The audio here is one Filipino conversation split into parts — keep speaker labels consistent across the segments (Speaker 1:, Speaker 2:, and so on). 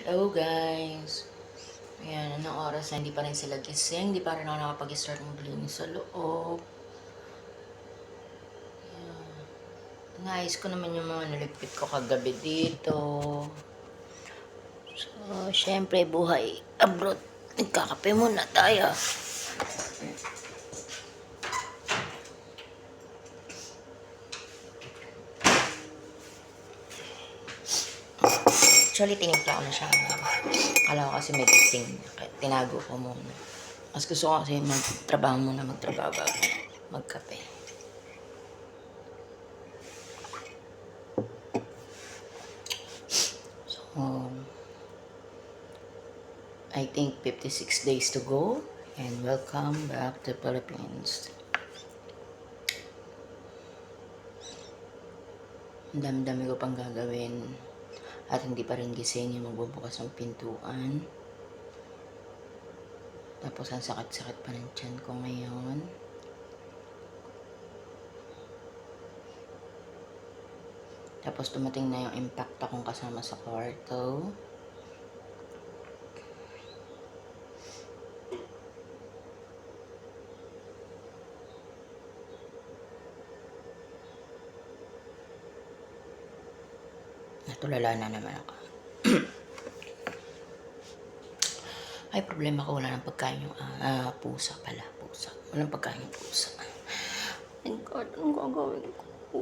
Speaker 1: Hello guys. Ayan, anong oras na hindi pa rin sila gising. Hindi pa rin ako nakapag-start maglinis sa loob. Ayan. Naayos ko naman yung mga naligpit ko kagabi dito. So, syempre buhay abroad. Nagkakape muna tayo. Actually, tinimpla ko na siya. Akala ko kasi may gising. Tinago ko muna. Mas gusto ko kasi magtrabaho bago magkape. So, I think 56 days to go. And welcome back to Philippines. Ang dami-dami ko pang gagawin. At hindi pa rin gising yung magbubukas ng pintuan. Tapos ang sakit-sakit pa ng tiyan ko ngayon. Tapos dumating na yung impact akong kasama sa kwarto. Natulala na naman ako. Ay, problema ko, wala ng pagkain yung pusa pala. Pusa. Walang pagkain yung pusa. My God, anong gagawin ko?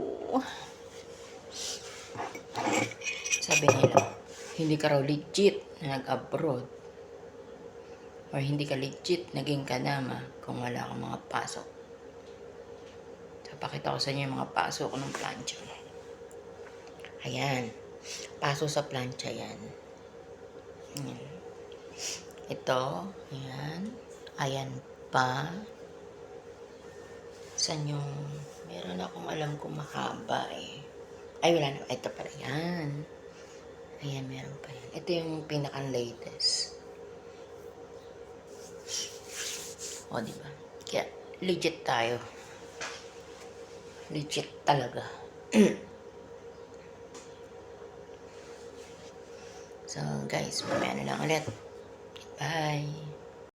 Speaker 1: Sabi nila, hindi ka raw legit na nag-abroad. Or hindi ka legit naging kadama kung wala kang mga pasok. So, pakita ko sa inyo yung mga pasok ko ng plancha. Ayan. Paso sa plancha yan. Ayan. Ito. Ayan. Ayan pa. Saan yung... Meron akong alam kung mahaba eh. Ay, wala na. Ito pala. Ayan. Ayan, meron pa yan. Ito yung pinaka-latest. O, diba? Kaya, legit tayo. Legit talaga. So, guys, mamaya na lang ulit. Bye!